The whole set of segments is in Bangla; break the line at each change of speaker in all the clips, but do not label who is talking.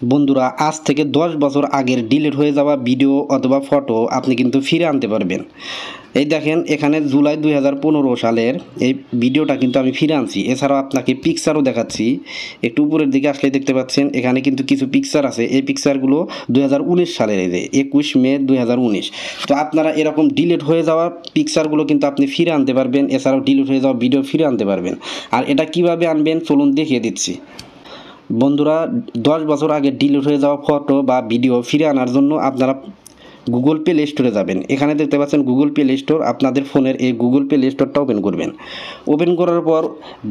বন্ধুরা, আজ থেকে 10 বছর আগের ডিলিট হয়ে যাওয়া ভিডিও অথবা ফটো আপনি কিন্তু ফিরে আনতে পারবেন। এই দেখেন, এখানে জুলাই 2015 সালের এই ভিডিওটা কিন্তু আমি ফিরে আনছি। এছাড়াও আপনাকে পিকচারও দেখাচ্ছি। একটু উপরের দিকে আসলে দেখতে পাচ্ছেন এখানে কিন্তু কিছু পিকচার আছে। এই পিকচারগুলো 2019 সালের, এই যে 21 মে 2019। তো আপনারা এরকম ডিলিট হয়ে যাওয়া পিকচারগুলো কিন্তু আপনি ফিরে আনতে পারবেন। এছাড়াও ডিলিট হয়ে যাওয়া ভিডিও ফিরে আনতে পারবেন। আর এটা কিভাবে আনবেন চলুন দেখিয়ে দিচ্ছি। বন্ধুরা, 10 বছর আগে ডিলিট হয়ে যাওয়া ফটো বা ভিডিও ফিরে আনার জন্য আপনারা গুগল প্লে স্টোরে যাবেন। এখানে দেখতে পাচ্ছেন গুগল প্লে স্টোর। আপনাদের ফোনের এই গুগল প্লে স্টোরটা ওপেন করবেন। ওপেন করার পর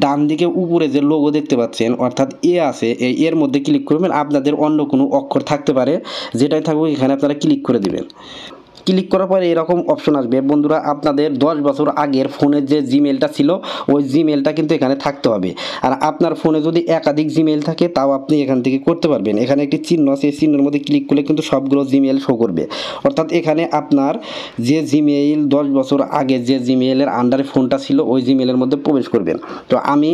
ডান দিকে উপরে যে লোগো দেখতে পাচ্ছেন, অর্থাৎ এ আছে, এই এর মধ্যে ক্লিক করবেন। আপনাদের অন্য কোনো অক্ষর থাকতে পারে, যেটাই থাকুক এখানে আপনারা ক্লিক করে দিবেন। ক্লিক করার পরে এরকম অপশন আসবে। বন্ধুরা, আপনাদের 10 বছর আগের ফোনের যে জিমেলটা ছিল ওই জিমেলটা কিন্তু এখানে থাকতে হবে। আর আপনার ফোনে যদি একাধিক জিমেল থাকে তাও আপনি এখান থেকে করতে পারবেন। এখানে একটি চিহ্ন আছে, এই চিহ্নের মধ্যে ক্লিক করলে কিন্তু সবগুলো জিমেল শো করবে। অর্থাৎ এখানে আপনার যে জিমেইল 10 বছর আগে যে জিমেইলের আন্ডারে ফোনটা ছিল ওই জিমেলের মধ্যে প্রবেশ করবেন। তো আমি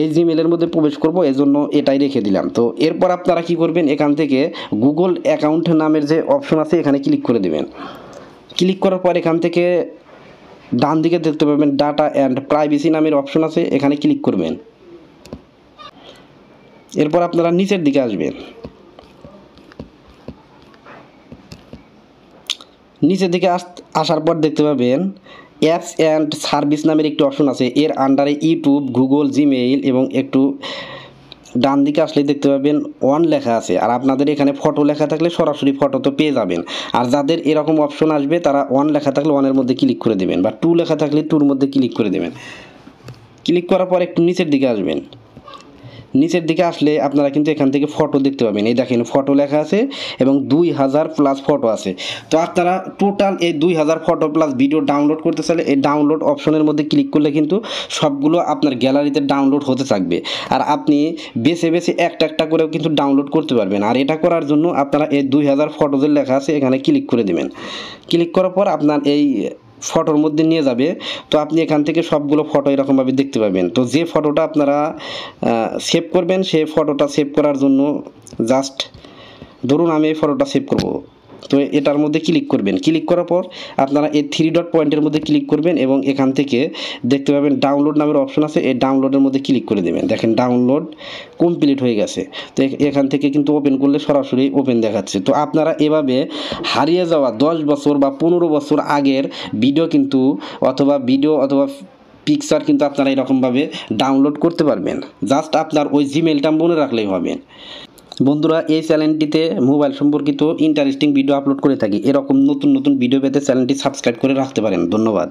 এই জিমেলের মধ্যে প্রবেশ করব, এজন্য এটাই রেখে দিলাম। তো এরপর আপনারা কি করবেন, এখান থেকে গুগল অ্যাকাউন্ট নামের যে অপশন আছে এখানে ক্লিক করে দেবেন। ক্লিক করার পর এখান থেকে ডান দিকে দেখতে পাবেন ডাটা অ্যান্ড প্রাইভেসি নামের অপশন আছে, এখানে ক্লিক করবেন। এরপর আপনারা নিচের দিকে আসবেন। নিচের দিকে আসার পর দেখতে পাবেন অ্যাপস অ্যান্ড সার্ভিস নামের একটি অপশন আছে। এর আন্ডারে ইউটিউব, গুগল, জিমেইল এবং একটু ডান দিকে আসলে দেখতে পাবেন ওয়ান লেখা আছে। আর আপনাদের এখানে ফটো লেখা থাকলে সরাসরি ফটো তো পেয়ে যাবেন। আর যাদের এরকম অপশন আসবে তারা ওয়ান লেখা থাকলে ওয়ানের মধ্যে ক্লিক করে দেবেন, বা টু লেখা থাকলে টুর মধ্যে ক্লিক করে দেবেন। ক্লিক করার পর একটু নিচের দিকে আসবেন। নিচের দিকে আসলে আপনারা কিন্তু এখান থেকে ফটো দেখতে পাবেন। এই দেখেন ফটো লেখা আছে এবং 2000 প্লাস ফটো আছে। তো আপনারা টোটাল এই 2000 ফটো প্লাস ভিডিও ডাউনলোড করতে চাইলে এই ডাউনলোড অপশনের মধ্যে ক্লিক করলে কিন্তু সবগুলো আপনার গ্যালারিতে ডাউনলোড হতে থাকবে। আর আপনি বেছে বেছে একটা একটা করেও কিন্তু ডাউনলোড করতে পারবেন। আর এটা করার জন্য আপনারা এই 2000 ফটো যে লেখা আছে এখানে ক্লিক করে দেবেন। ক্লিক করার পর আপনার এই ফটোর মধ্যে নিয়ে যাবে। তো আপনি এখান থেকে সবগুলো ফটো এরকমভাবে দেখতে পাবেন। তো যে ফটোটা আপনারা সেভ করবেন সেই ফটোটা সেভ করার জন্য জাস্ট ধরুন আমি এই ফটোটা সেভ করব। তো এটার মধ্যে ক্লিক করবেন। ক্লিক করার পর আপনারা এই 3 ডট পয়েন্টের মধ্যে ক্লিক করবেন এবং এখান থেকে দেখতে পাবেন ডাউনলোড নামের অপশন আছে। এই ডাউনলোডের মধ্যে ক্লিক করে দেবেন। দেখেন ডাউনলোড কমপ্লিট হয়ে গেছে। তো এখান থেকে কিন্তু ওপেন করলে সরাসরি ওপেন দেখাচ্ছে। তো আপনারা এভাবে হারিয়ে যাওয়া 10 বছর বা 15 বছর আগের ভিডিও কিন্তু অথবা পিকচার কিন্তু আপনারা এরকমভাবে ডাউনলোড করতে পারবেন। জাস্ট আপনার ওই জিমেলটা মনে রাখলেই হবে। বন্ধুরা, এই চ্যানেলটিতে মোবাইল সম্পর্কিত ইন্টারেস্টিং ভিডিও আপলোড করে থাকি। এরকম নতুন নতুন ভিডিও পেতে চ্যানেলটি সাবস্ক্রাইব করে রাখতে পারেন। ধন্যবাদ।